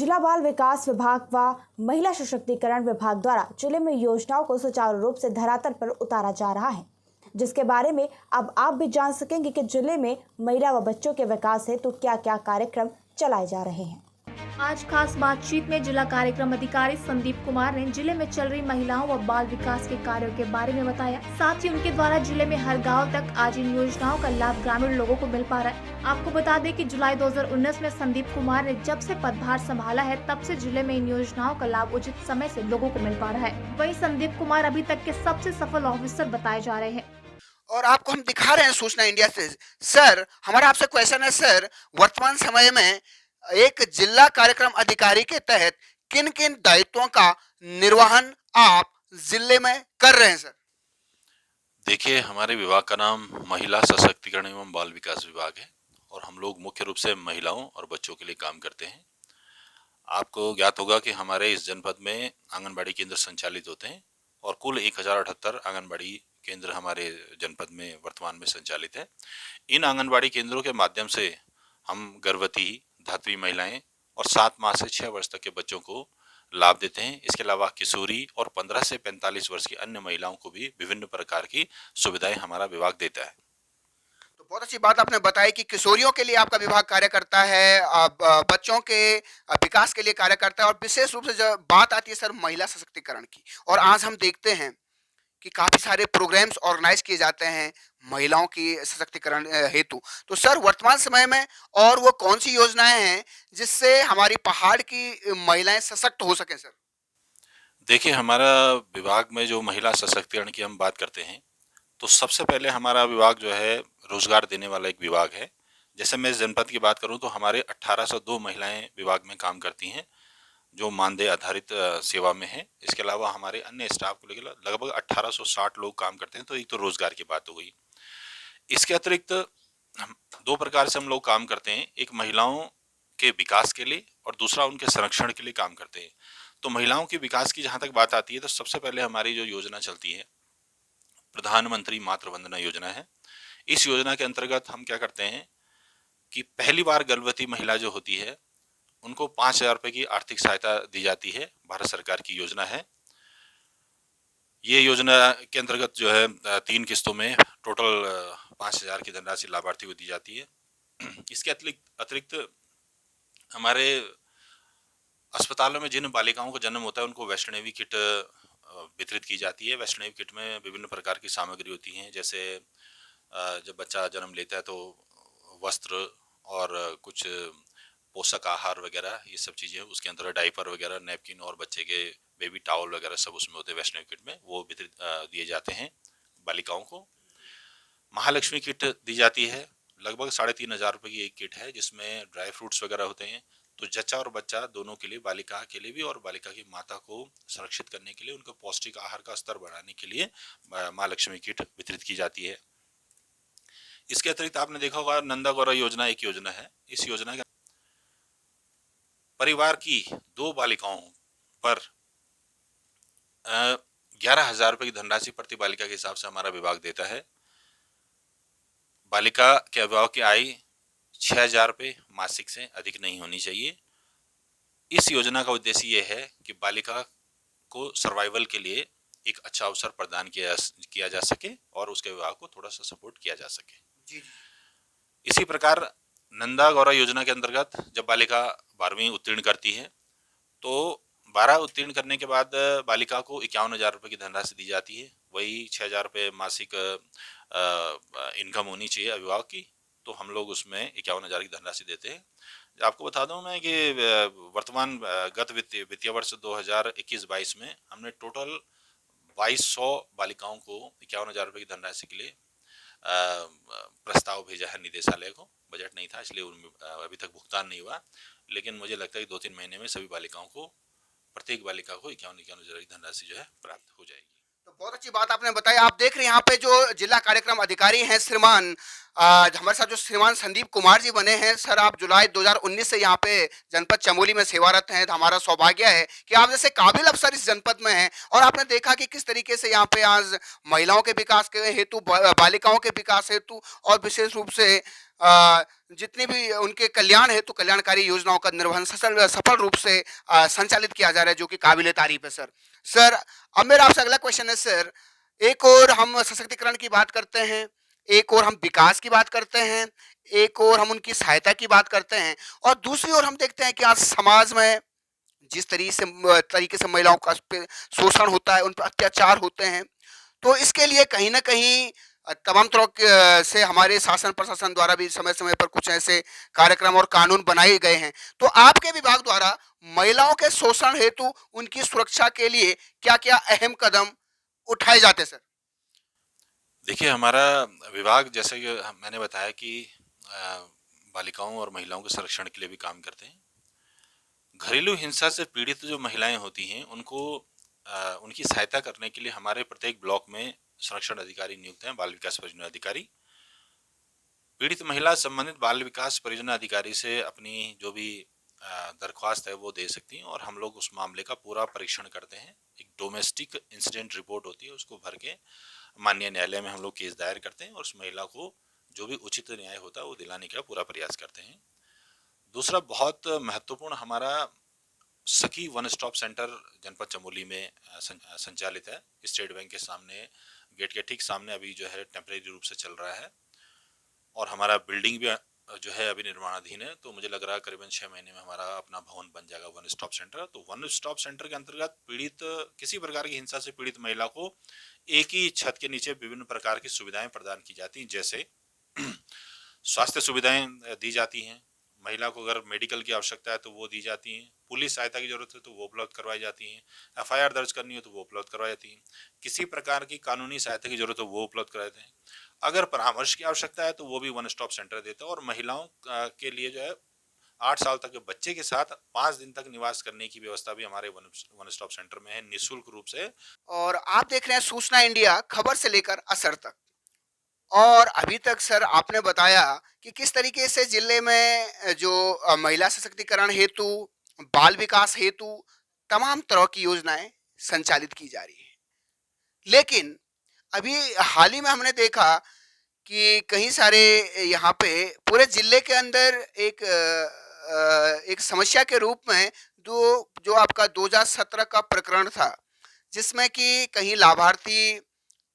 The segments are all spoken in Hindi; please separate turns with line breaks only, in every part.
जिला बाल विकास विभाग व महिला सशक्तिकरण विभाग द्वारा जिले में योजनाओं को सुचारू रूप से धरातल पर उतारा जा रहा है, जिसके बारे में अब आप भी जान सकेंगे कि जिले में महिला व बच्चों के विकास हेतु क्या क्या कार्यक्रम चलाए जा रहे हैं।
आज खास बातचीत में जिला कार्यक्रम अधिकारी संदीप कुमार ने जिले में चल रही महिलाओं व बाल विकास के कार्यों के बारे में बताया। साथ ही उनके द्वारा जिले में हर गांव तक आज इन योजनाओं का लाभ ग्रामीण लोगों को मिल पा रहा है। आपको बता दें कि जुलाई 2019 में संदीप कुमार ने जब से पदभार संभाला है तब से जिले में इन योजनाओं का लाभ उचित समय से लोगों को मिल पा रहा है। वहीं संदीप कुमार अभी तक के सबसे सफल ऑफिसर बताए जा रहे हैं
और आपको हम दिखा रहे हैं सूचना इंडिया से। सर, हमारा आपसे क्वेश्चन है सर, वर्तमान समय में एक जिला कार्यक्रम अधिकारी के तहत किन किन दायित्वों का निर्वहन आप जिले में कर रहे हैं सर?
देखिए, हमारे विभाग का नाम महिला सशक्तिकरण एवं बाल विकास विभाग है और हम लोग मुख्य रूप से महिलाओं और बच्चों के लिए काम करते हैं। आपको ज्ञात होगा कि हमारे इस जनपद में आंगनबाड़ी केंद्र संचालित होते हैं और कुल 1078 आंगनबाड़ी केंद्र हमारे जनपद में वर्तमान में संचालित है। इन आंगनबाड़ी केंद्रों के माध्यम से हम गर्भवती, धात्री महिलाएं और 7 माह से 6 वर्ष तक के बच्चों को लाभ देते हैं। इसके अलावा किशोरी और 15 से 45 वर्ष की अन्य महिलाओं को भी विभिन्न प्रकार की सुविधाएं हमारा विभाग देता है।
तो बहुत अच्छी बात आपने बताई कि किशोरियों के लिए आपका विभाग कार्य करता है, बच्चों के विकास के लिए कार्य करता है, और विशेष रूप से जब बात आती है सर महिला सशक्तिकरण की, और आज हम देखते हैं कि काफी सारे प्रोग्राम्स ऑर्गेनाइज किए जाते हैं महिलाओं की सशक्तिकरण हेतु। तो सर, वर्तमान समय में और वो कौन सी योजनाएं हैं जिससे हमारी पहाड़ की महिलाएं सशक्त हो सके सर?
देखिए, हमारा विभाग में जो महिला सशक्तिकरण की हम बात करते हैं तो सबसे पहले हमारा विभाग जो है रोजगार देने वाला एक विभाग है। जैसे मैं इस जनपद की बात करूं तो हमारे 1802 महिलाएं विभाग में काम करती हैं जो मानदेय आधारित सेवा में है। इसके अलावा हमारे अन्य स्टाफ को लेकर लगभग 1860 लोग काम करते हैं। तो एक तो रोजगार की बात हो गई। इसके अतिरिक्त हम 2 प्रकार से हम लोग काम करते हैं, एक महिलाओं के विकास के लिए और दूसरा उनके संरक्षण के लिए काम करते हैं। तो महिलाओं के विकास की जहां तक बात आती है तो सबसे पहले हमारी जो योजना चलती है प्रधानमंत्री मातृ वंदना योजना है। इस योजना के अंतर्गत हम क्या करते हैं कि पहली बार गर्भवती महिला जो होती है उनको 5,000 रुपए की आर्थिक सहायता दी जाती है। भारत सरकार की योजना है। ये योजना के अंतर्गत जो है 3 किस्तों में टोटल 5,000 की धनराशि लाभार्थी को दी जाती है। इसके अतिरिक्त हमारे अस्पतालों में जिन बालिकाओं का जन्म होता है उनको वैष्णवी किट वितरित की जाती है। वैष्णवी किट में विभिन्न प्रकार की सामग्री होती हैं, जैसे जब बच्चा जन्म लेता है तो वस्त्र और कुछ पोषक आहार वगैरह ये सब चीज़ें, उसके अंदर डाइपर वगैरह, नैपकिन और बच्चे के बेबी टॉवल वगैरह सब उसमें होते हैं। वैष्णवी किट में वो वितरित दिए जाते हैं बालिकाओं को। महालक्ष्मी किट दी जाती है, लगभग 3,500 रुपये की एक किट है जिसमें ड्राई फ्रूट्स वगैरह होते हैं। तो जच्चा और बच्चा दोनों के लिए, बालिका के लिए भी और बालिका की माता को संरक्षित करने के लिए, उनका पौष्टिक आहार का स्तर बढ़ाने के लिए माँ लक्ष्मी किट वितरित की जाती है। इसके अतिरिक्त आपने देखा होगा नंदा गौरा योजना एक योजना है। इस योजना के परिवार की 2 बालिकाओं पर 11,000 रुपए की धनराशि प्रति बालिका के हिसाब से हमारा विभाग देता है। बालिका के अभिभावक की आय 6,000 रुपये मासिक से अधिक नहीं होनी चाहिए। इस योजना का उद्देश्य ये है कि बालिका को सर्वाइवल के लिए एक अच्छा अवसर प्रदान किया जा सके और उसके अभिभावक को थोड़ा सा सपोर्ट किया जा सके।
जी।
इसी प्रकार नंदा गौरा योजना के अंतर्गत जब बालिका 12वीं उत्तीर्ण करती है तो 12 उत्तीर्ण करने के बाद बालिका को 51,000 रुपये की धनराशि दी जाती है। वही 6,000 रुपये मासिक इनकम होनी चाहिए अभिभावक की। तो हम लोग उसमें 51,000 की धनराशि देते हैं। आपको बता दूं मैं कि वर्तमान गत वित्तीय वर्ष 2021-22 में हमने टोटल 2,200 बालिकाओं को 51,000 रुपये की धनराशि के लिए प्रस्ताव भेजा है निदेशालय को। बजट नहीं था इसलिए अभी तक भुगतान नहीं हुआ, लेकिन मुझे लगता है कि 2-3 महीने में सभी बालिकाओं को, प्रत्येक बालिका को 51,000 की धनराशि जो है प्राप्त हो जाएगी।
तो बहुत अच्छी बात आपने बताई। आप देख रहे हैं यहाँ पे जो जिला कार्यक्रम अधिकारी हैं श्रीमान हमारे साथ जो श्रीमान संदीप कुमार जी बने हैं सर, आप जुलाई 2019 से यहाँ पे जनपद चमोली में सेवारत हैं। तो हमारा सौभाग्य है कि आप जैसे काबिल अफसर इस जनपद में हैं और आपने देखा कि किस तरीके से यहाँ पे आज महिलाओं के विकास के हेतु, बालिकाओं के विकास हेतु और विशेष रूप से जितनी भी उनके कल्याण हेतु कल्याणकारी योजनाओं का निर्वहन सफल रूप से संचालित किया जा रहा है, जो कि काबिल तारीफ है सर। सर, अब मेरा आपसे अगला क्वेश्चन है सर, एक और हम सशक्तिकरण की बात करते हैं, एक और हम विकास की बात करते हैं, एक और हम उनकी सहायता की बात करते हैं, और दूसरी ओर हम देखते हैं कि आज समाज में जिस तरीके से महिलाओं का शोषण होता है, उन पर अत्याचार होते हैं, तो इसके लिए कहीं ना कहीं तमाम तरह से हमारे शासन प्रशासन द्वारा भी समय समय पर कुछ ऐसे कार्यक्रम और कानून बनाए गए हैं। तो आपके विभाग द्वारा महिलाओं के शोषण हेतु उनकी सुरक्षा के लिए क्या क्या अहम कदम उठाए जाते सर?
देखिए, हमारा विभाग जैसे कि मैंने बताया कि बालिकाओं और महिलाओं के संरक्षण के लिए भी काम करते हैं। घरेलू हिंसा से पीड़ित जो महिलाएं होती हैं उनको उनकी सहायता करने के लिए हमारे प्रत्येक ब्लॉक में संरक्षण अधिकारी नियुक्त हैं, बाल विकास परियोजना अधिकारी। पीड़ित महिला संबंधित बाल विकास परियोजना अधिकारी से अपनी जो भी दरख्वास्त है वो दे सकती हैं और हम लोग उस मामले का पूरा परीक्षण करते हैं। एक डोमेस्टिक इंसिडेंट रिपोर्ट होती है, उसको भर के माननीय न्यायालय में हम लोग केस दायर करते हैं और उस महिला को जो भी उचित न्याय होता है वो दिलाने का पूरा प्रयास करते हैं। दूसरा बहुत महत्वपूर्ण हमारा सखी वन स्टॉप सेंटर जनपद चमोली में संचालित है। स्टेट बैंक के सामने, गेट के ठीक सामने अभी जो है टेम्परेरी रूप से चल रहा है और हमारा बिल्डिंग भी जो है अभी निर्माणाधीन है। तो मुझे लग रहा है करीबन 6 महीने में हमारा अपना भवन बन जाएगा वन स्टॉप सेंटर। तो वन स्टॉप सेंटर के अंतर्गत पीड़ित, किसी प्रकार की हिंसा से पीड़ित महिला को एक ही छत के नीचे विभिन्न प्रकार की सुविधाएं प्रदान की जाती हैं। जैसे स्वास्थ्य सुविधाएं दी जाती हैं, महिला को अगर मेडिकल की आवश्यकता है तो वो दी जाती हैं, पुलिस सहायता की जरूरत है तो वो उपलब्ध करवाई जाती हैं, एफआईआर दर्ज करनी हो तो वो उपलब्ध करवाई जाती हैं, किसी प्रकार की कानूनी सहायता की जरूरत हो वो उपलब्ध कराते हैं, अगर परामर्श की आवश्यकता है तो वो भी वन स्टॉप सेंटर देता है। और महिलाओं के लिए जो है 8 साल तक के बच्चे के साथ 5 दिन तक निवास करने की व्यवस्था भी हमारे वन स्टॉप सेंटर में है, निःशुल्क रूप से।
और आप देख रहे हैं सूचना इंडिया, खबर से लेकर असर तक। और अभी तक सर आपने बताया कि किस तरीके से जिले में जो महिला सशक्तिकरण हेतु, बाल विकास हेतु तमाम तरह की योजनाएं संचालित की जा रही है। लेकिन अभी हाल ही में हमने देखा कि कई सारे यहाँ पे पूरे जिले के अंदर एक समस्या के रूप में जो आपका 2017 का प्रकरण था, जिसमें कि कहीं लाभार्थी,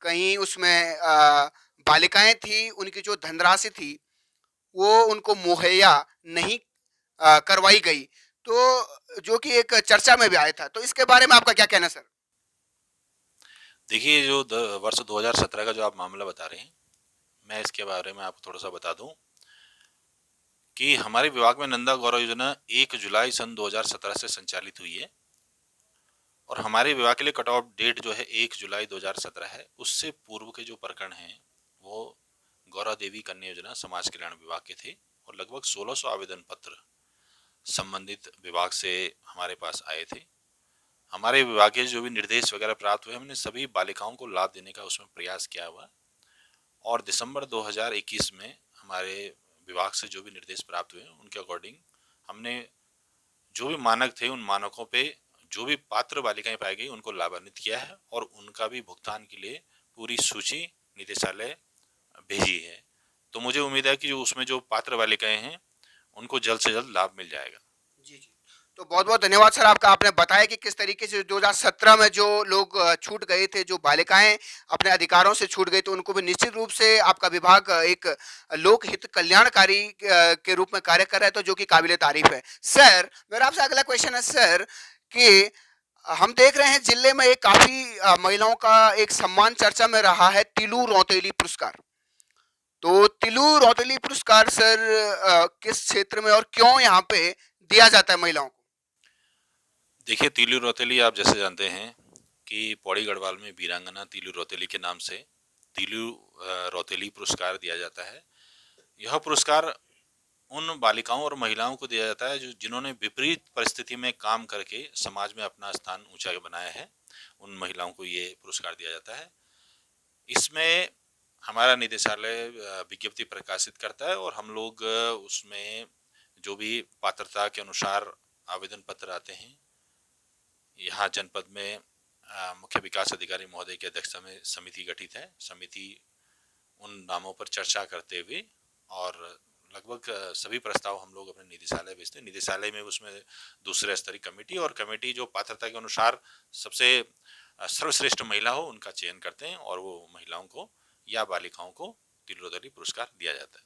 कहीं उसमें बालिकाएं थी, उनकी जो धनराशि थी वो उनको मुहैया नहीं करवाई गई, तो जो कि एक चर्चा में भी आया था। तो इसके बारे में आपका क्या कहना सर?
देखिए, जो वर्ष 2017 का जो आप मामला बता रहे हैं, मैं इसके बारे में आपको थोड़ा सा बता दूं कि हमारे विभाग में नंदा गौरव योजना 1 जुलाई सन 2017 से संचालित हुई है और हमारे विभाग के लिए कट ऑफ डेट जो है 1 जुलाई 2017 है। उससे पूर्व के जो प्रकरण हैं वो गौरव देवी कन्या योजना समाज कल्याण विभाग के थे और लगभग 1600 आवेदन पत्र संबंधित विभाग से हमारे पास आए थे। हमारे विभाग के जो भी निर्देश वगैरह प्राप्त हुए, हमने सभी बालिकाओं को लाभ देने का उसमें प्रयास किया हुआ और दिसंबर 2021 में हमारे विभाग से जो भी निर्देश प्राप्त हुए उनके अकॉर्डिंग हमने जो भी मानक थे, उन मानकों पे जो भी पात्र बालिकाएं पाई गई उनको लाभान्वित किया है और उनका भी भुगतान के लिए पूरी सूची निदेशालय भेजी है। तो मुझे उम्मीद है कि जो उसमें जो पात्र बालिकाएं हैं उनको जल्द से जल्द लाभ मिल जाएगा।
जी जी, तो बहुत बहुत धन्यवाद सर आपका। आपने बताया कि किस तरीके से 2017 में जो लोग छूट गए थे, जो बालिकाएं अपने अधिकारों से छूट गई, तो उनको भी निश्चित रूप से आपका विभाग एक लोकहित कल्याणकारी के रूप में कार्य कर रहा है, तो जो कि काबिले तारीफ है। सर, मेरा आपसे अगला क्वेश्चन है सर कि हम देख रहे हैं जिले में एक काफी महिलाओं का एक सम्मान चर्चा में रहा है, तिलू रौतेली पुरस्कार। तो तिलू रौतेली पुरस्कार सर किस क्षेत्र में और क्यों यहाँ पे दिया जाता है महिलाओं को?
देखिए, तिलू रौतेली आप जैसे जानते हैं कि पौड़ी गढ़वाल में वीरांगना तिलू रौतेली के नाम से तिलू रौतेली पुरस्कार दिया जाता है। यह पुरस्कार उन बालिकाओं और महिलाओं को दिया जाता है जो जिन्होंने विपरीत परिस्थिति में काम करके समाज में अपना स्थान ऊंचा बनाया है, उन महिलाओं को ये पुरस्कार दिया जाता है। इसमें हमारा निदेशालय विज्ञप्ति प्रकाशित करता है और हम लोग उसमें जो भी पात्रता के अनुसार आवेदन पत्र आते हैं, यहाँ जनपद में मुख्य विकास अधिकारी महोदय की अध्यक्षता में समिति गठित है। समिति उन नामों पर चर्चा करते हुए और लगभग सभी प्रस्ताव हम लोग अपने निदेशालय भेजते हैं। निदेशालय में उसमें दूसरे स्तरीय कमेटी और कमेटी जो पात्रता के अनुसार सबसे सर्वश्रेष्ठ महिला हो उनका चयन करते हैं और वो महिलाओं को या बालिकाओं को तिलोत्तरी पुरस्कार दिया जाता है।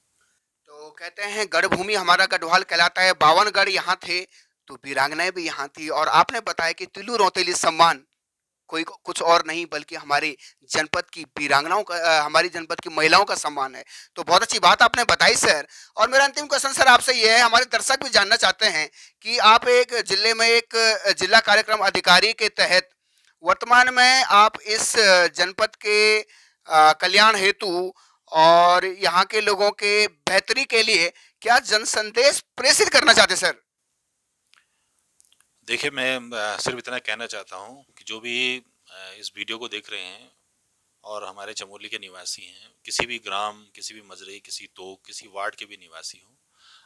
तो कहते हैं गढ़ भूमि हमारा गढ़वाल कहलाता है, 52 गढ़ यहाँ थे तो वीरांगनाएं भी यहाँ थी, और आपने बताया कि तिल्लू रौतेली सम्मान कोई कुछ और नहीं बल्कि हमारे जनपद की वीरांगनाओं का, हमारी जनपद की महिलाओं का सम्मान है। तो बहुत अच्छी बात आपने बताई सर। और मेरा अंतिम क्वेश्चन सर आपसे ये है, हमारे दर्शक भी जानना चाहते हैं कि आप एक जिले में एक जिला कार्यक्रम अधिकारी के तहत वर्तमान में आप इस जनपद के कल्याण हेतु और यहाँ के लोगों के बेहतरी के लिए क्या जन संदेश प्रेषित करना चाहते सर?
देखिए, मैं सिर्फ इतना कहना चाहता हूँ कि जो भी इस वीडियो को देख रहे हैं और हमारे चमोली के निवासी हैं, किसी भी ग्राम, किसी भी मजरे, किसी तोक, किसी वार्ड के भी निवासी हों,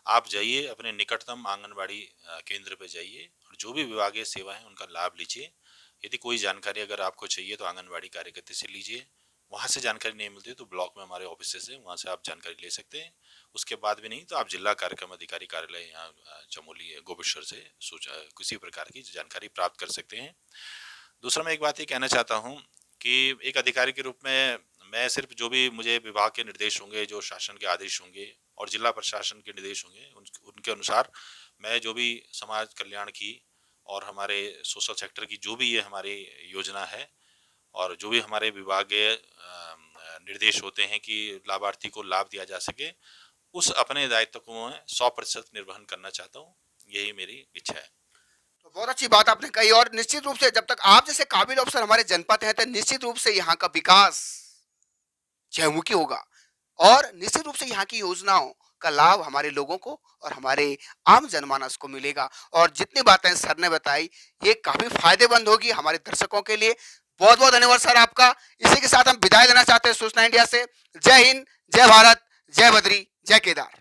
आप जाइए अपने निकटतम आंगनबाड़ी केंद्र पे जाइए और जो भी विभागीय सेवा है उनका लाभ लीजिए। यदि कोई जानकारी अगर आपको चाहिए तो आंगनबाड़ी कार्यकर्ता से लीजिए। वहाँ से जानकारी नहीं मिलती तो ब्लॉक में हमारे ऑफिस है, वहाँ से आप जानकारी ले सकते हैं। उसके बाद भी नहीं तो आप जिला कार्यक्रम अधिकारी कार्यालय यहाँ चमोली गोपेश्वर से किसी प्रकार की जानकारी प्राप्त कर सकते हैं। दूसरा, मैं एक बात ये कहना चाहता हूँ कि एक अधिकारी के रूप में मैं सिर्फ जो भी मुझे विभाग के निर्देश होंगे, जो शासन के आदेश होंगे और जिला प्रशासन के निर्देश होंगे, उनके अनुसार मैं जो भी समाज कल्याण की और हमारे सोशल सेक्टर की जो भी ये हमारी योजना है और जो भी हमारे विभागीय निर्देश होते हैं कि लाभार्थी को लाभ दिया जा सके, उस अपने दायित्व को मैं 100% निर्वहन करना चाहता हूँ। यही मेरी इच्छा है।
तो बहुत अच्छी बात आपने कही, और निश्चित रूप से जब तक आप जैसे काबिल अफसर हमारे जनपद हैं तो निश्चित रूप से यहाँ का विकास चहुमुखी होगा और निश्चित रूप से यहाँ की योजनाओं का लाभ हमारे लोगों को और हमारे आम जनमानस को मिलेगा। और जितनी बातें सर ने बताई ये काफी फायदेमंद होगी हमारे दर्शकों के लिए। बहुत बहुत धन्यवाद सर आपका। इसी के साथ हम विदाई लेना चाहते हैं सूचना इंडिया से। जय हिंद, जय भारत, जय बद्री, जय केदार।